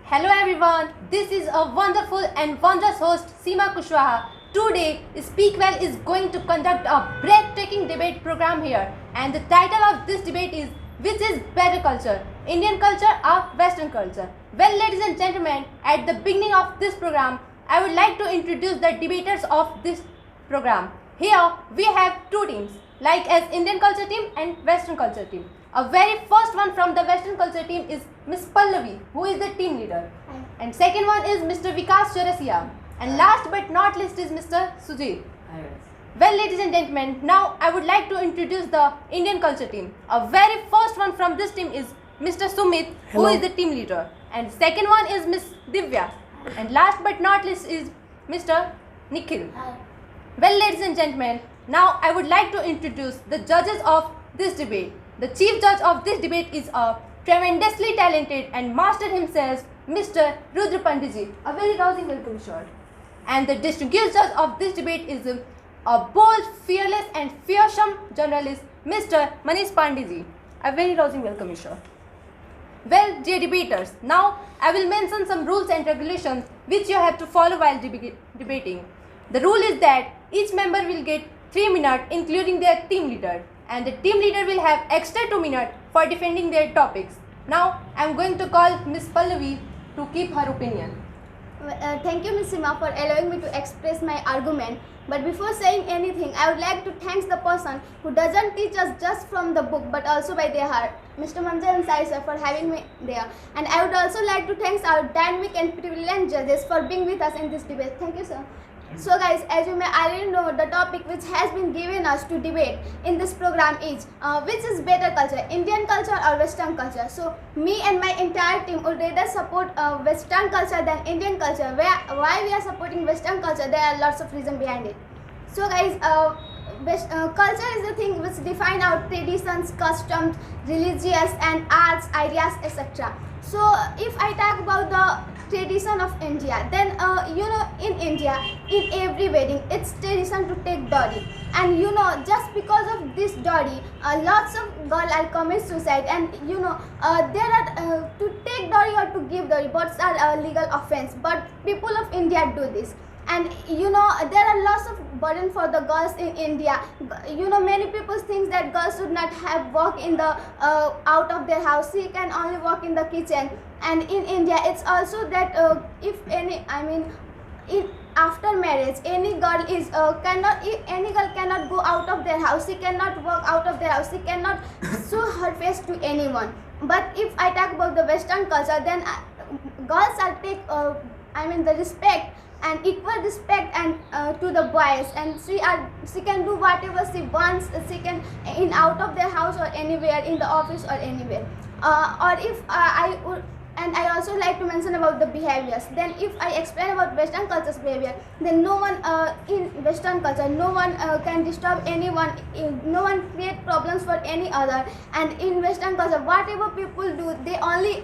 Hello everyone, this is a wonderful and wondrous host Seema Kushwaha. Today, Speakwell is going to conduct a breathtaking debate program here, and the title of this debate is Which is Better Culture, Indian Culture or Western Culture? Well, ladies and gentlemen, at the beginning of this program, I would like to introduce the debaters of this program. Here we have two teams, like as Indian culture team and Western culture team. A very first one from the Western culture team is Miss Pallavi, who is the team leader. And second one is Mr. Vikas Chaurasia. And last but not least is Mr. Sujit. Well, ladies and gentlemen, now I would like to introduce the Indian culture team. A very first one from this team is Mr. Sumit, who is the team leader. And second one is Miss Divya. And last but not least is Mr. Nikhil. Well, ladies and gentlemen, now I would like to introduce the judges of this debate. The chief judge of this debate is a tremendously talented and master himself, Mr. Rudra Panditji. A very rousing welcome, sir. And the distinguished judge of this debate is a bold, fearless and fearsome journalist, Mr. Manish Pandeyji. A very rousing welcome, sir. Well, dear debaters, now I will mention some rules and regulations which you have to follow while debating. The rule is that each member will get 3 minutes, including their team leader, and the team leader will have extra 2 minutes for defending their topics. Now, I am going to call Miss Pallavi to keep her opinion. Thank you, Ms. Seema, for allowing me to express my argument. But before saying anything, I would like to thank the person who doesn't teach us just from the book but also by their heart, Mr. Manjar Ansari sir, for having me there. And I would also like to thank our dynamic and brilliant judges for being with us in this debate. Thank you, sir. So guys, as you may already know, the topic which has been given us to debate in this program is which is better culture, Indian culture or Western culture. So me and my entire team would rather support Western culture than Indian culture. Why we are supporting Western culture? There are lots of reasons behind it. So guys, culture is the thing which define our traditions, customs, religious and arts, ideas, etc. So if I talk about the tradition of India, then in India, in every wedding, it's tradition to take dowry, and just because of this dowry, lots of girls are commit suicide, and there are to take dowry or to give dowry, both are legal offense, but people of India do this. And there are lots of burden for the girls in India. Many people think that girls should not have work in the out of their house. She can only work in the kitchen. And in India, it's also that after marriage, any girl cannot go out of their house. She cannot work out of their house. She cannot show her face to anyone. But if I talk about the Western culture, then girls are take the respect and equal respect and to the boys, and she can do whatever she wants. She can in out of their house or anywhere, in the office or anywhere. And I also like to mention about the behaviors. Then if I explain about Western culture's behavior, then no one in Western culture, no one can disturb anyone, no one create problems for any other. And in Western culture, whatever people do, they only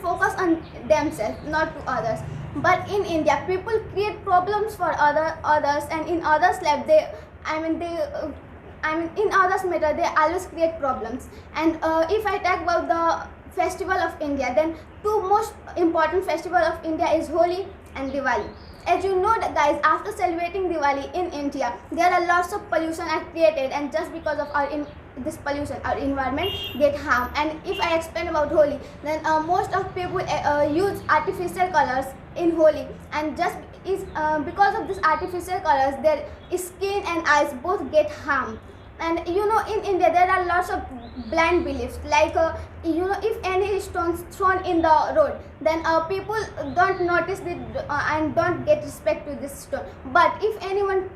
focus on themselves, not to others. But in India, people create problems for others, and in others' life, in others' matter, they always create problems. And if I talk about the festival of India, then two most important festival of India is Holi and Diwali. As you know, guys, after celebrating Diwali in India, there are lots of pollution are created, and just because of this pollution, our environment get harmed. And if I explain about Holi, then most of people use artificial colors in Holi, and just because of this artificial colors, their skin and eyes both get harmed. And in India, there are lots of blind beliefs, like if any stones thrown in the road, then people don't notice it and don't get respect to this stone. But if anyone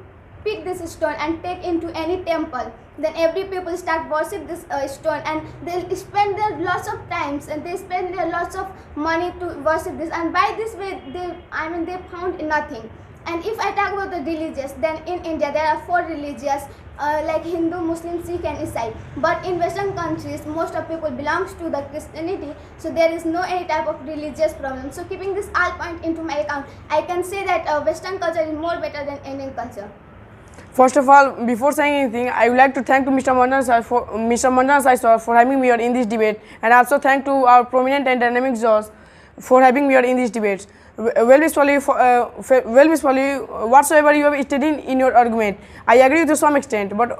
pick this stone and take into any temple, then every people start worship this stone, and they'll spend their lots of times, and they spend their lots of money to worship this, and by this way they found nothing. And if I talk about the religious, then in India there are 4 religious, like Hindu, Muslim, Sikh and Isai. But in Western countries, most of people belongs to the Christianity, so there is no any type of religious problem. So keeping this all point into my account, I can say that Western culture is more better than Indian culture. First of all, before saying anything, I would like to thank to Mr. Manjar Ansari for having me here in this debate, and also thank to our prominent and dynamic judge, for having me here in these debates. Well, Miss Polly, whatsoever you have stated in your argument, I agree to some extent. But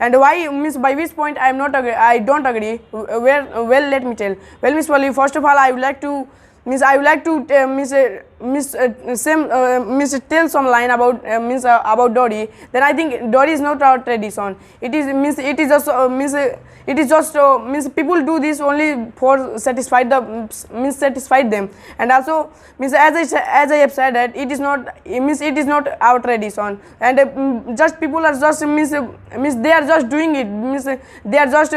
and why, Miss, by which point I am not agree? I don't agree. Well, let me tell. Well, Miss Polly, first of all, I would like to. Miss, I would like to tell some line about about Dori. Then I think Dori is not our tradition. It is it is just it is just people do this only for satisfy them, and also as I have said that it is not it is not our tradition, and just people are just they are just doing it they are just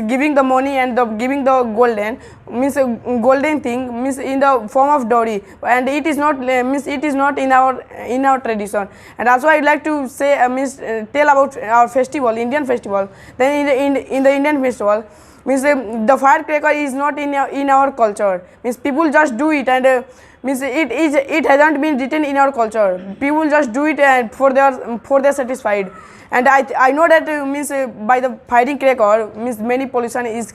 giving the money and giving the golden thing in the form of dowry, and it is not it is not in our tradition. And also I would like to say tell about our festival, Indian festival. Then in the Indian festival, the firecracker is not in our culture. People just do it, and it hasn't been written in our culture. People just do it for their satisfied. And I know that by the firing cracker many pollution is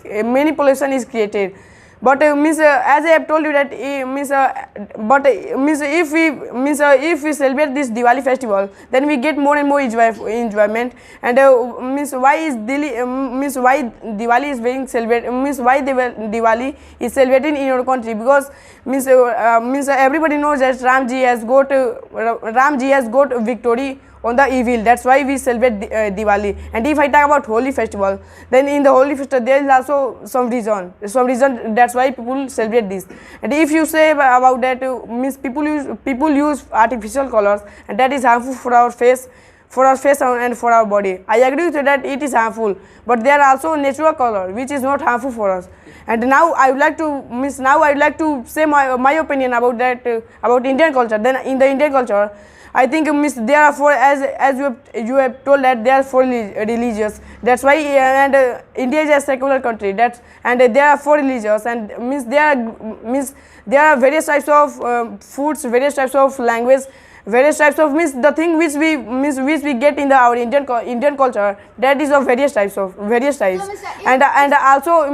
created. But as I have told you that if we celebrate this Diwali festival, then we get more and more enjoyment. And why Diwali is being celebrated? Why Diwali is celebrated in your country? Because everybody knows that Ramji has got victory on the evil. That's why we celebrate Diwali. And if I talk about Holi festival, then in the Holi festival there is also some reason. That's why people celebrate this. And if you say about that, people use artificial colors, and that is harmful for our face. And for our body. I agree with that it is harmful, but there are also natural color which is not harmful for us. And now I would like to say my opinion about that about Indian culture. Then in the Indian culture, I think there are four, as you have told that there are four religious. That's why India is a secular country. And there are four religions, and there are various types of foods, various types of language, various types of the thing which we get in our Indian culture. That is of various types. So, And also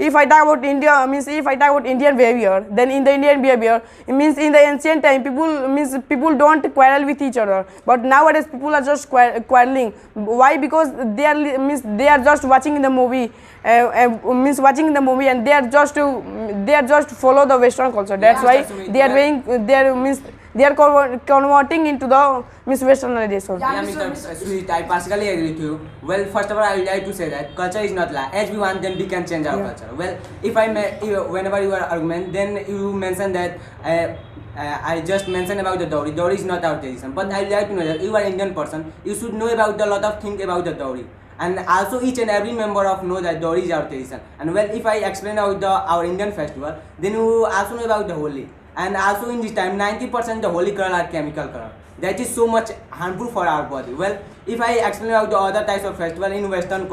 if I talk about India, if I talk about Indian behavior, then in the Indian behavior, it means in the ancient time, people don't quarrel with each other. But nowadays, people are just quarreling. Why? Because they are just watching the movie, and they are just follow the Western culture. That's why they are converting into the Westernization. Yeah, Mr. Sweet, I partially agree with you. Well, first of all, I would like to say that culture is not lie. As we want, then we can change our culture. Well, whenever you are argument, then you mention that I just mentioned about the dowry. Dowry is not our tradition. But I would like to know that you are an Indian person. You should know about a lot of things about the dowry. And also each and every member of know that dowry is our tradition. And well, if I explain about our Indian festival, then you also know about the Holi. And also in this time, 90% the holy color are chemical color. That is so much harmful for our body. Well, if I explain about the other types of festival in Western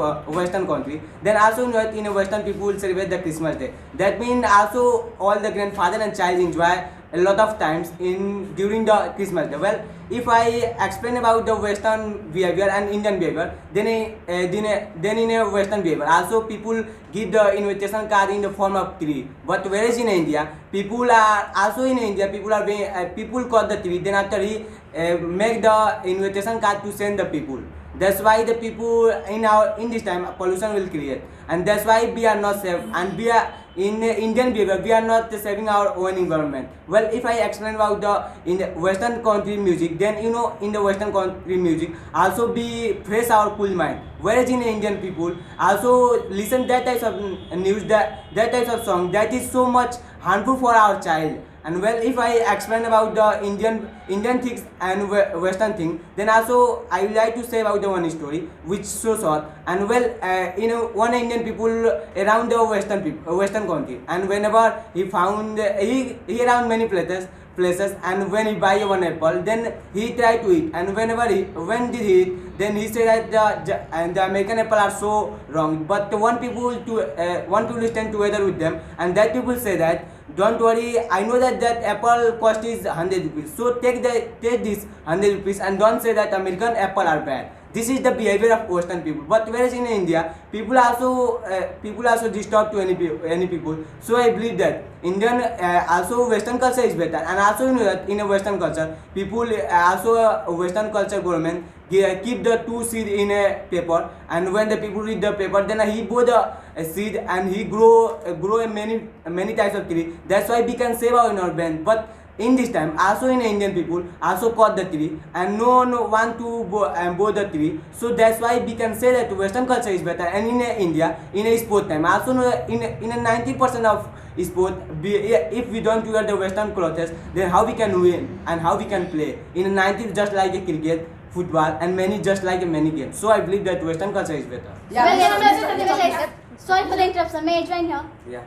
country, then also in Western people will celebrate the Christmas Day. That means also all the grandfather and child enjoy a lot of times during the Christmas Day. Well, if I explain about the Western behavior and Indian behavior, then in a Western behavior, also people give the invitation card in the form of tree. But whereas in India, people cut the tree. Then after he make the invitation card to send the people. That's why the people in this time pollution will create, and that's why we are not safe, and we are in Indian behavior we are not saving our own environment. Well, if I explain about in the Western country music, then in the Western country music also be fresh our cool mind, whereas in Indian people also listen that types of news, that types of song that is so much harmful for our child. And well, if I explain about the Indian things and Western thing, then also I would like to say about the one story which is so short. And well, one Indian people around the Western country, and whenever he found he around many places, and when he buy one apple, then he try to eat, and when did he eat, then he say that the American apple are so wrong. But one people stand together with them, and that people say that, don't worry, I know that apple cost is 100 rupees. So take this 100 rupees and don't say that American apple are bad. This is the behavior of Western people. But whereas in India, people also disturb to any people. So I believe that Indian also Western culture is better, and also in a Western culture, people also Western culture government keep the two seed in a paper, and when the people read the paper, then he put the seed and he grow many types of tree. That's why we can save our band. But in this time, also in Indian people also cut the tree, and no one want to bow the tree. So that's why we can say that Western culture is better. And in India, in a sport time, also in a 90% of sport, if we don't wear the Western clothes, then how we can win and how we can play in a 90, just like a cricket, football, and many just like many games. So I believe that Western culture is better. Sorry for the interruption. May I join here? Yeah.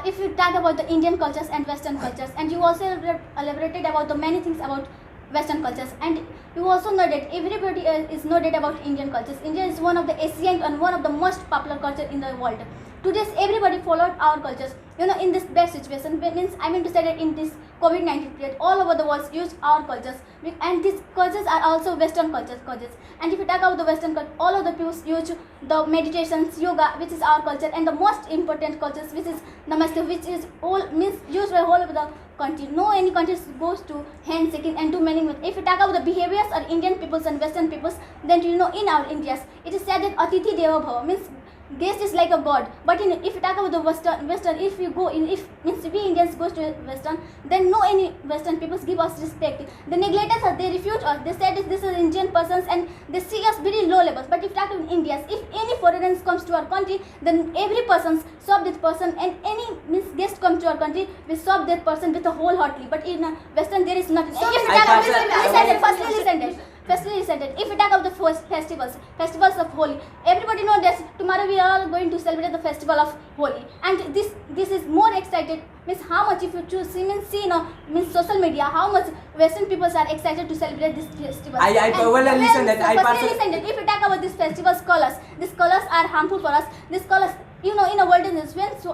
If you talk about the Indian cultures and Western cultures, and you also elaborated about the many things about Western cultures, and you also know that everybody is know that about Indian cultures. India is one of the ancient and one of the most popular culture in the world. Today, everybody followed our cultures. In this bad situation, I mean to say that in this COVID-19 period, all over the world use our cultures, and these cultures are also Western cultures. And if you talk about the Western culture, all of the people use the meditations, yoga, which is our culture, and the most important cultures, which is Namaste, which is used by all over the country. No any country goes to handshaking and do many. If you talk about the behaviors of Indian peoples and Western peoples, then in our Indias, it is said that Atithi Deva Bhava, means guest is like a god. But if you talk about the Western, if you go in, if we Indians go to Western, then no any Western peoples give us respect. They neglect us, they refuse us. They say that this is Indian persons, and they see us very low levels. But if you talk about Indians, if any foreigners comes to our country, then every person serve that person, and any guest comes to our country, we serve that person with a wholeheartedly. But in Western, there is nothing. So If you talk about Firstly, listen that if we talk about the festivals of Holi, everybody knows that tomorrow we are going to celebrate the festival of Holi, and this is more excited. Means how much if you choose means social media, how much Western people are excited to celebrate this festival. Listen that. If you talk about these festivals these colors are harmful for us. These colors, in a world when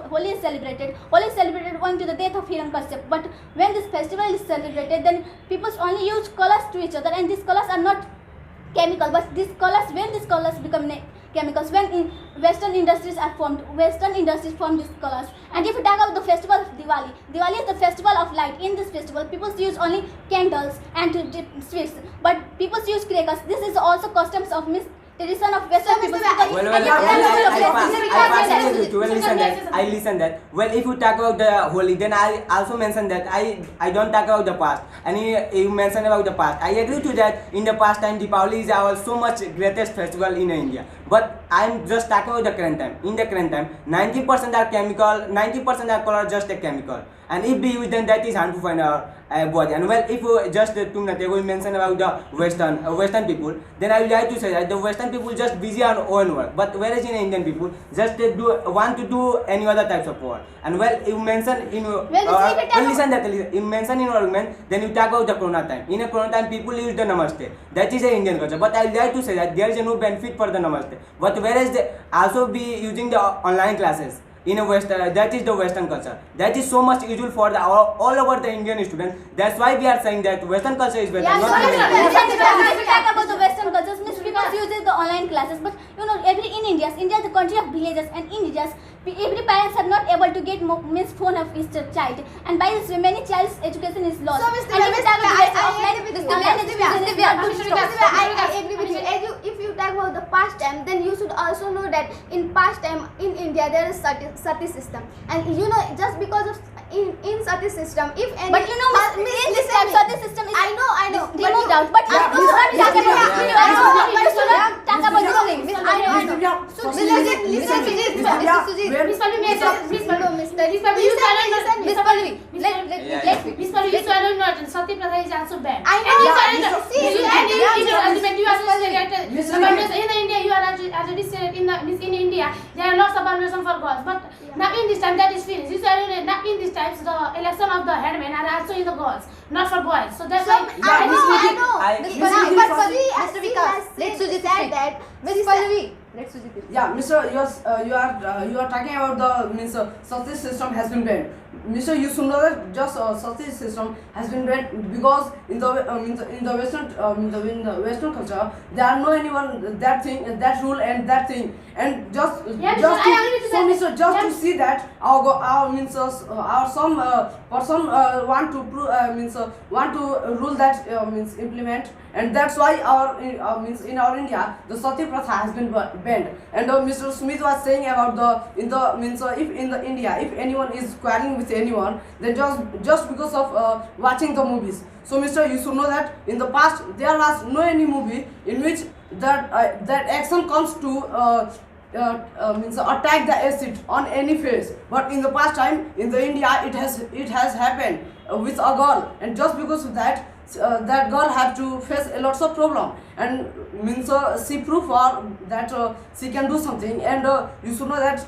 Holi is celebrated owing to the death of Hiranyakashipu. But when this festival is celebrated, then people only use colors to each other, and these colors are not chemical. But these colors become chemicals, when Western industries are formed, form these colors. And if you talk about the festival of Diwali is the festival of light. In this festival, people use only candles and sweets, but people use crackers. This is also customs of tradition of Western people. I listen that. Well, if you talk about the Holi, then I also mention that I don't talk about the past. And you mention about the past. I agree to that. In the past time, Deepavali is our so much greatest festival in India. But I'm just talking about the current time. In the current time, 90% are chemical, 90% are color, just a chemical. And if we use, then that is harmful for our body. And well, if you just we mention about the Western people, then I would like to say that the Western people just busy on own work. But whereas in Indian people, just they want to do any other types of work. And well, you mention in you mention in your argument, then you talk about the Corona time. In a Corona time, people use the Namaste. That is a Indian culture. But I would like to say that there is no benefit for the Namaste. But whereas they also be using the online classes. In a Western, that is the Western culture. That is so much useful for the all over the Indian students. That's why we are saying that Western culture is better. If we talk about the Western cultures, people use the online classes. But India is the country of villages, and in India, every parents are not able to get phone of his child, and by this way, many child's education is lost. So, Mr. I agree with you. If you talk about the past time, then you should also know that in past time in India there is sati system, and just because of in sati system, if any. But in this time sati system is I know removed out. But you should not talk about this thing. Sati Pratha is also banned. I know. In India, you are already said in India there are lots of permission for girls, but now in this time that is finished. You said now in this times the election of the headmen are also in the girls, not for boys. So that's why I know. Mr. Vikas, let Sujit say that. Miss Pallavi, let Sujit. Yeah, Mr. You are talking about the sati system has been banned. Mr. You should know that just such a system has been read because in the in the Western culture there are no anyone that thing, that rule and that thing, and just Yeah, just Mr. I agree with so that. Mr. just Yeah. to see that our means our some person want to want to rule that means implement, and that's why our means in our India the sati pratha has been banned. And Mr. Smith was saying about the in the means if in the India if anyone is quarreling with anyone, then just because of watching the movies. So Mr. you should know that in the past there was no any movie in which that action comes to means attack the acid on any face. But in the past time in the India it has happened with a girl, and just because of that that girl have to face a lots of problem, and means she proof her that she can do something. And you should know that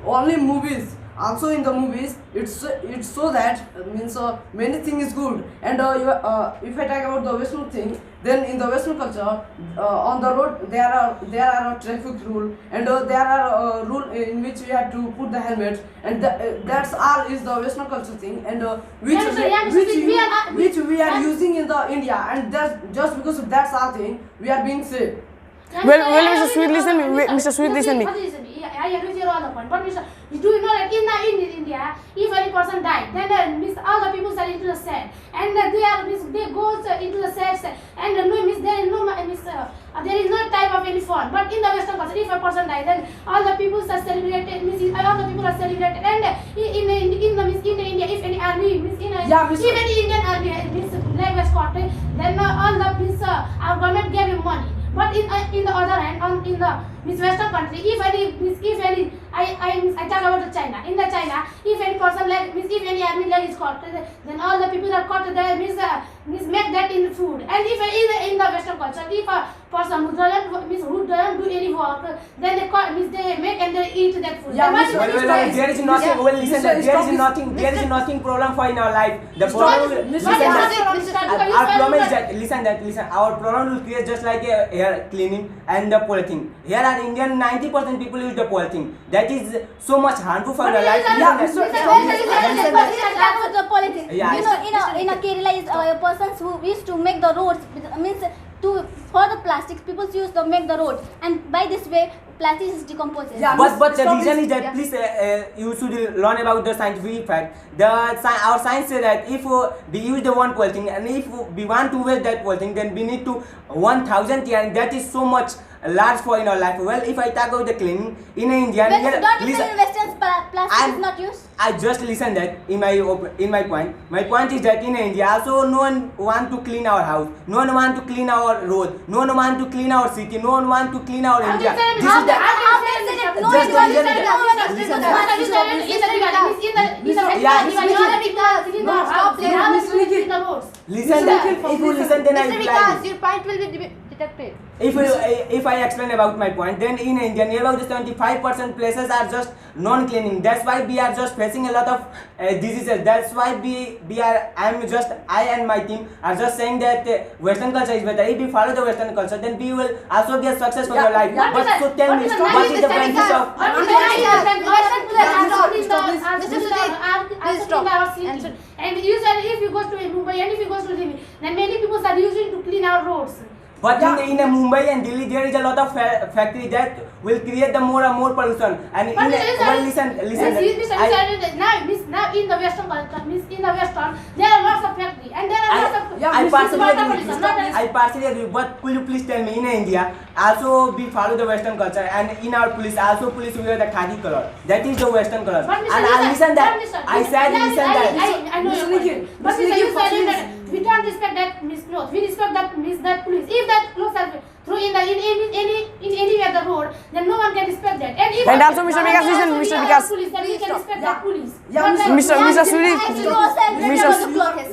only movies, also in the movies it's so that means many things is good. And if I talk about the Western thing, then in the Western culture on the road there are a traffic rule, and there are rule in which we have to put the helmet, and that's all is the Western culture thing, and which we are using in the India, and that's just because of that's all thing we are being safe. Well, Mr. Sweet, listen me. Mr. Sweet, listen me. I agree with your other point. But Mr. Do you know that in India, if any person died, then all the people are into the sad, and they go into the sad, and there is no type of any fun. But in the Western culture, if a person died, then all the people are celebrated. All the people are celebrated, and in India, if any army if any Indian army leg was caught, then all the our government gave him money. But in the other hand, in the Western country, if any I talk about the China. In the China, if any person if any army leg is caught, then all the people are caught there make that in food. And if in the Western culture, if a person who doesn't do any work, then they make and they eat that food. Yeah, there is nothing. Well, listen, there is nothing problem for in our life. The problem, our problem will create just like air cleaning and the polythene. Here are Indian 90% people use the polythene. That is so much harmful for the life. You know, in a Kerala is persons who used to make the roads, means for the plastics, people used to make the roads, and by this way plastic is decomposing. Yeah, but the reason is that please you should learn about the scientific fact. Our science says that if we use the one polythene, and if we want to waste that polythene, then we need to 1,000 years, and that is so much large for in our life. Well, if I talk about the cleaning in India, Don't you say in Western plastic is not used? I just listen that in my point. My point is that in India also no one want to clean our house, no one want to clean our road, no one want to clean our city, no one want to clean our India. Listen that if you listen, then I reply. Your point will be detected. If I explain about my point, then in India about the 75% places are just non-cleaning. That's why we are just facing a lot of diseases. That's why I and my team are just saying that Western culture is better. If we follow the Western culture, then we will also get success for your life. But so tell me, what is the benefit of? And usually if you go to Mumbai and if you go to Delhi, then many people are using to clean our roads. But in Mumbai and Delhi, there is a lot of factory that will create the more and more pollution. And But listen. Now in the Western culture, there are lots of factory and there are lots of I partially agree. But could you please tell me in India also we follow the Western culture, and in our police wear the khaki color. That is the Western color. But And I listen that. I said listen that. I know your point. But you said that we don't respect that clothes. We respect that police. If that clothes are through in any other road, then no one can respect that. And also Mr. Vikas, listen, Mr. Vikas. Police, then we can respect that police. Yeah, Mr. Suri,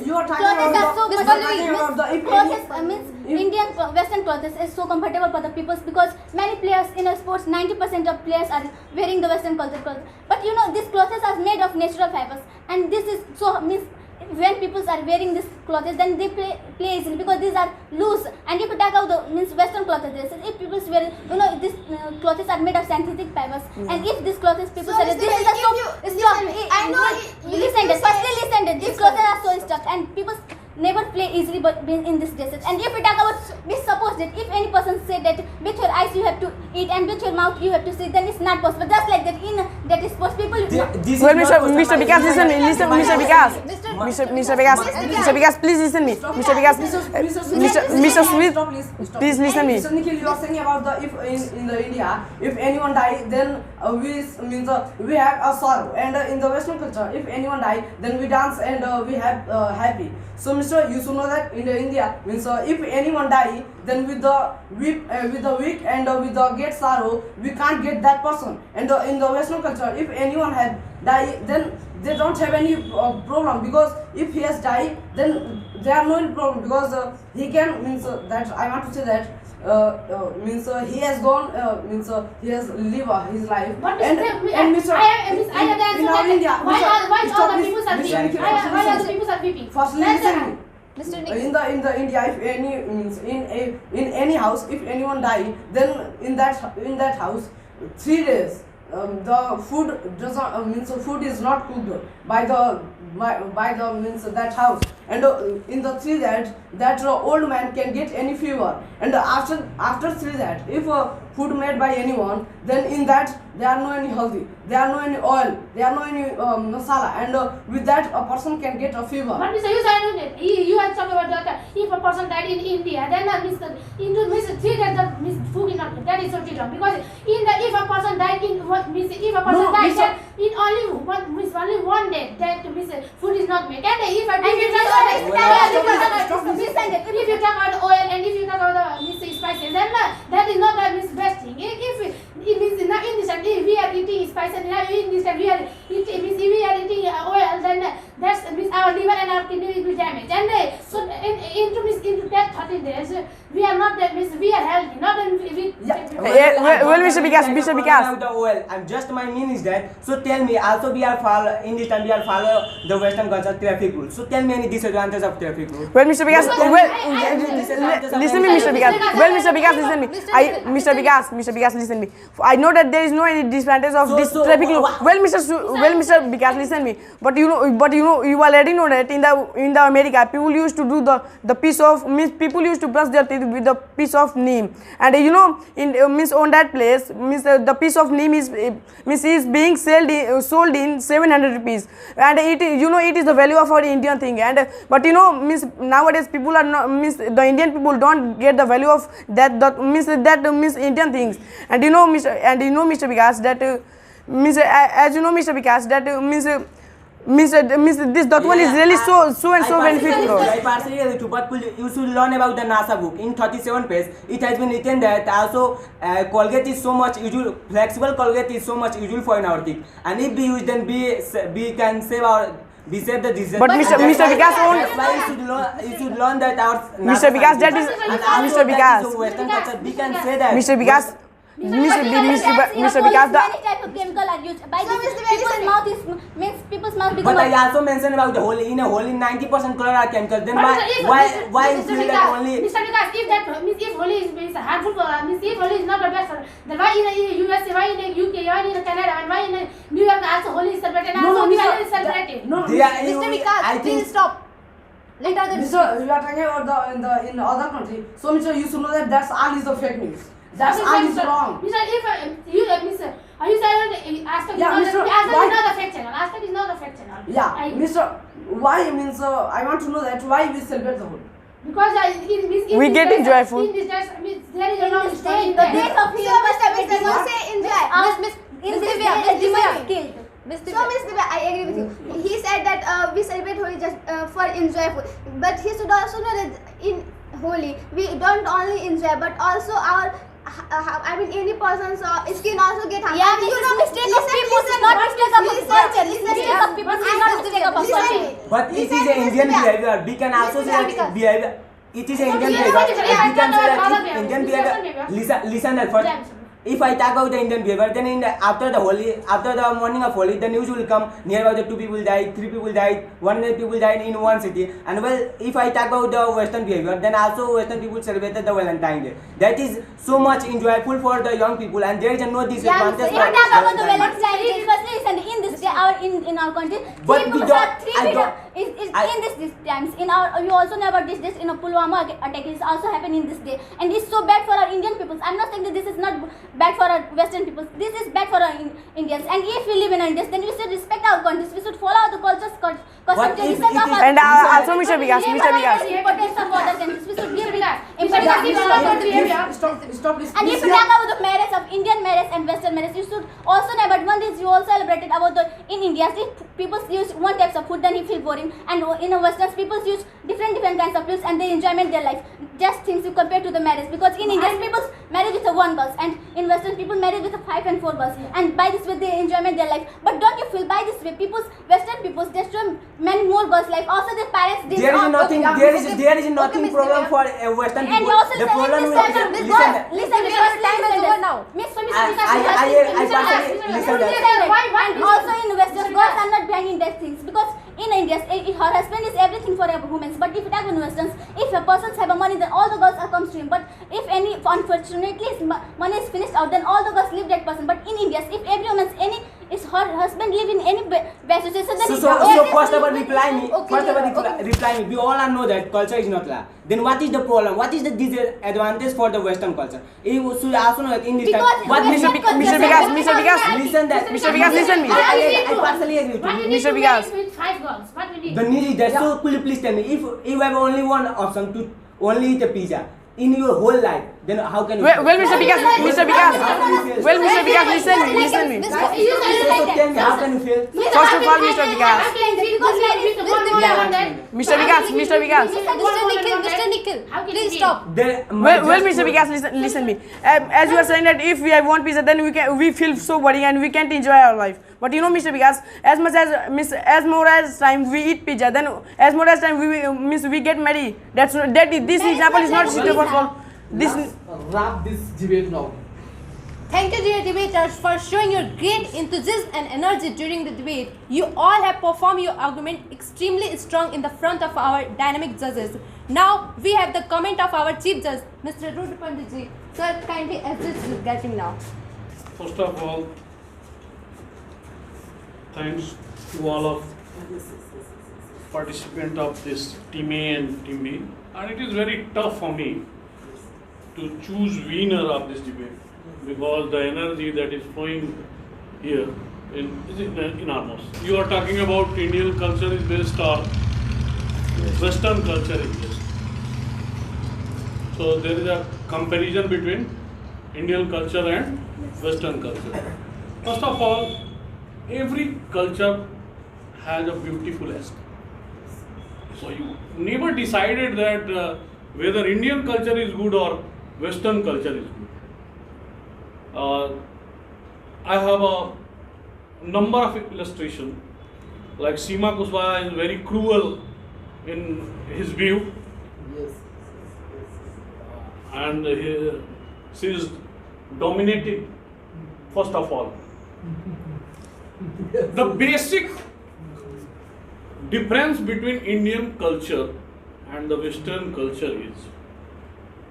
You are talking about the clothes means Indian Western clothes is so comfortable for the people because many players in a sports, 90% of players are wearing the Western culture clothes. But you know, these clothes are made of natural fibers, and this is so means when people are wearing these clothes, then they play easily because these are loose. And if you take out the Western clothes dresses, if people wear, these clothes are made of synthetic fibers, and if these clothes people say this is a so I know. Listen, listen, these clothes are so stuck, and people never play easily but in these dresses. And if we talk about, we suppose that if any person say that with your eyes you have to eat and with your mouth you have to see, then it's not possible. Just like that, in that is possible. Well, Mr. Vikas, listen me. Listen, Mr. Vikas. Mr. Vikas, please listen me. Mr. Vikas, Mr. Smith, please listen me. Mr. Nikhil, you are saying about the if in the India, if anyone die, then we have a sorrow, and in the Western culture, if anyone die, then we dance and we have happy. So, Mr. You should know that in the India means if anyone die, then with the weep and with the get sorrow, we can't get that person. And in the Western culture, if anyone had die, then they don't have any problem, because if he has died, then there are no problem, because he can that I want to say that he has gone he has lived his life. But and Mr. in our India, why all the people are weeping? Why all the people are weeping? Firstly, listen. Mr. In the India, if any in any house, if anyone die, then in that house, 3 days the food doesn't food is not cooked by the that house, and in the 3 that old man can get any fever, and after 3 that if food made by anyone, then in that there are no any healthy, there are no any oil, there are no any masala, and with that a person can get a fever. But Mr. You are talking about that if a person died in India, then Mr. 3 days the food is not good. That is totally wrong, because if a person died in then in only one day that food is not made. And if you talk about oil and if you talk about the spices, then that is not the best thing. If it means in this time we are eating spices, and in this time we are eating oil, then that's means our liver and our kidney will be damaged. And so into that 13 days we are not that means we are healthy, not we. Well, Mr. Vikas. The oil, and just my meaning is that. So tell me, also we are in this time we are follow the Western culture traffic rules. So tell me any disadvantage of traffic rules. Well, Mr. Vikas, listen me, Mr. Vikas. Well, Mr. Vikas, listen me. Mr. Vikas, listen me. I know that there is no any disadvantage of this traffic rule. Well, Mr. Vikas, listen me. But you you already know that in the America, people used to do the piece of people used to brush their teeth with the piece of neem, and on that place the piece of neem is being sold in 700 rupees, and it is the value of our Indian thing, and but nowadays people are not the Indian people don't get the value of that Indian things, and Mr. Vikas that as you know Mr. Vikas that this document is really so beneficial. I partially agree too, but you should learn about the NASA book. In 37 pages, it has been written that also Colgate is so much usual, flexible Colgate is so much usual for our teeth, and if we use then we can save the disease. But Mr. Vikas, that's why you should learn that our Mr. Vikas, that is Mr. Vikas. Western culture, we can say that. Mr. Vikas. Mr. Vikas, many types of chemical are used. By people's mouth But I also mentioned about the holy 90% color are chemicals. Then why is it that only? Mr. Vikas, if holy is harmful for if holy is not the best, then why in the USA, why in the UK, why in Canada, and why in New York also holy is celebrated and also Diwali is celebrated? Mr. Vikas, please stop. Let others. Mr. You are talking about in the other country. So, Mr. You should know that that's all is the fake news. That's all is wrong. Mr. If you Mr. Are you saying Aztec is not a fake channel? Aztec is not a fake channel. Yeah, Mr. Why means I want to know that why we celebrate the Holi. Because we get joyful. In this days, there is a long story. The date of his Mr. say enjoy. Miss killed. So, Miss Divya, I agree with you. He said that we celebrate Holi just for enjoyable, but he should also know that in Holi we don't only enjoy, but also our any person's skin also get harmed. Yeah, mistake of people is not mistake of culture. It's mistake of people is not mistake of culture. But it is an Indian behavior. We can also say behavior. It is an Indian behavior. We can say that Indian behavior. Listen that first. if I talk about the Indian behavior, then after the morning of Holi, the news will come nearby the 2 people died, 3 people died, 100 people died in one city. And well, if I talk about the Western behavior, then also Western people celebrated the Valentine Day. That is so much enjoyable for the young people, and there is no disadvantage. Yeah, you talk about the Valentine's Day, especially in this day, in our country, But we in this times. You also know about this in a Pulwama attack is also happened in this day, and it's so bad for our Indian peoples. I'm not saying that this is not bad for our Western peoples. This is bad for our Indians, and if we live in India, then we should respect our countries. We should follow the cultures, customs, traditions of our. And also Mr. Vikas, importance of other countries. We should give importance. Stop this. And if you talk about the marriage of Indian marriage and Western marriage, you should also know about one thing you also celebrated about the in India. If people use one types of food, then you feel boring, and in a Western people use different kinds of foods, and they enjoyment their life. Just things you compare to the marriage, because in Indian people marriage with a 1 girl, and in Western people marriage with a 5 and 4 girls, and by this way they enjoyment their life. But don't you feel by this way Western people they show many more girls' life. Also their parents did there is nothing problem for Western people. And you also The problem is listen, because time is over now. And also in Western, girls are not behind in that things, because in India, her husband is everything for a woman. But if you talk in Westerns, if a person have a money, then all the girls are comes to him. But if any, unfortunately, his money is finished out, then all the girls leave that person. But in India, if every woman's if her husband live in any best situation, then so first of all reply me. We all know that culture is not law. Then what is the problem? What is the disadvantage for the Western culture? You should also know that in this time. What Mr. Vikas, listen that. Mr. Vikas, listen me. I partially agree with you. Mr. Vikas. With 5 girls, what we did? The need is that. So could you please tell me, if you have only one option to only eat a pizza in your whole life, then how can you? Well, Mr. Vikas, listen me. So tell me, how can you feel? First of all, Mr. Vikas. Mr. Vikas. Mr. Nikhil, please stop. Well, Mr. Vikas, listen me. As you are saying that if we have one pizza, then we feel so boring and we can't enjoy our life. But you know, Mr. Vikas, as more as time we eat pizza, then as more as time we get married. This example is not suitable for this. Wrap this debate now. Thank you, dear debaters, for showing your great enthusiasm and energy during the debate. You all have performed your argument extremely strong in the front of our dynamic judges. Now, we have the comment of our chief judge, Mr. Rudu Panditji. Sir, kindly address this getting now. First of all, thanks to all of participants of this Team A and Team B. And it is very tough for me to choose winner of this debate, because the energy that is flowing here is enormous. You are talking about Indian culture is based or Western culture is based. So there is a comparison between Indian culture and Western culture. First of all, every culture has a beautiful aspect. So you never decided that whether Indian culture is good or Western culture is good. I have a number of illustrations. Like Seema Kushwaha is very cruel in his view, and she is dominated. First of all, the basic difference between Indian culture and the Western culture is,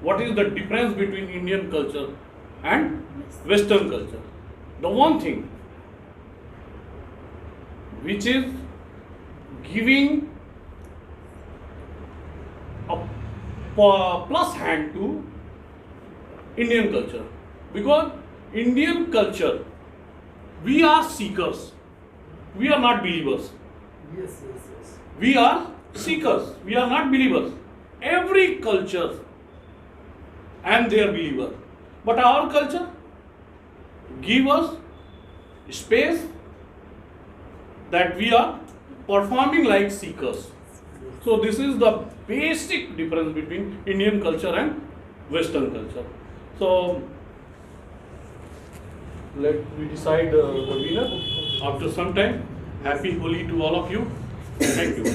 what is the difference between Indian culture and Western culture? The one thing which is giving a plus hand to Indian culture, because Indian culture, we are seekers, we are not believers. Yes. We are seekers, we are not believers. Every culture and their believer. But our culture give us space that we are performing like seekers. So this is the basic difference between Indian culture and Western culture. So let we decide the winner after some time. Happy Holi to all of you. Thank you.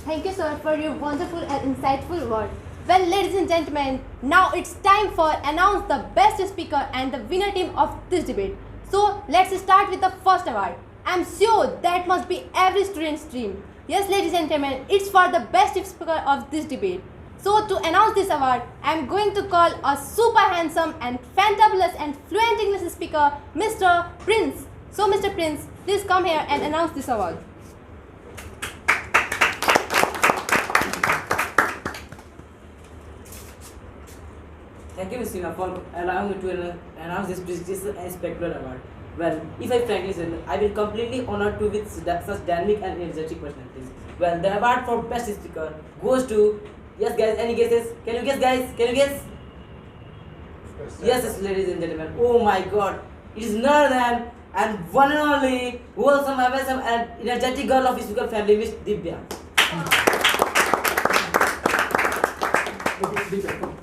Thank you, sir, for your wonderful and insightful word. Well, ladies and gentlemen, now it's time for announce the best speaker and the winner team of this debate. So let's start with the first award. I'm sure that must be every student's dream. Yes, ladies and gentlemen, it's for the best speaker of this debate. So to announce this award, I'm going to call a super handsome and fantabulous and fluent English speaker, Mr. Prince. So Mr. Prince, please come here and announce this award. Thank you, Ms. Sina, for allowing me to announce this prestigious and spectacular award. Well, if I frankly say, I will completely honored to with such dynamic and energetic personalities. Well, the award for best speaker goes to, yes guys, any guesses? Can you guess guys? Can you guess? Yes, ladies and gentlemen. Oh my god. It is none other than one and only wholesome, awesome and energetic girl of speaker family, Miss Divya. Divya, come.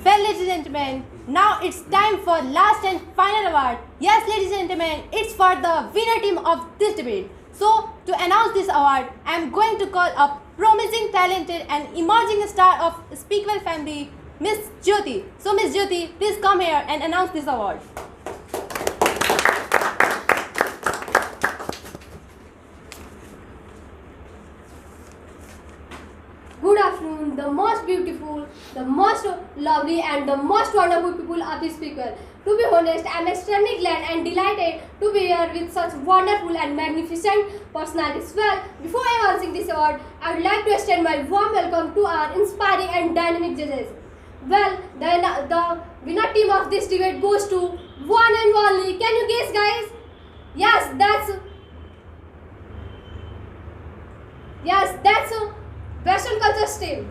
Well, ladies and gentlemen, now it's time for last and final award. Yes, ladies and gentlemen, it's for the winner team of this debate. So, to announce this award, I'm going to call a promising, talented and emerging star of Speakwell family, Miss Jyoti. So, Miss Jyoti, please come here and announce this award. Good afternoon, the most beautiful, the most lovely and the most wonderful people of this speaker. To be honest, I am extremely glad and delighted to be here with such wonderful and magnificent personalities. Well, before announcing this award, I would like to extend my warm welcome to our inspiring and dynamic judges. Well, the winner team of this debate goes to one and only. Can you guess, guys? Yes, that's Western Cultures team.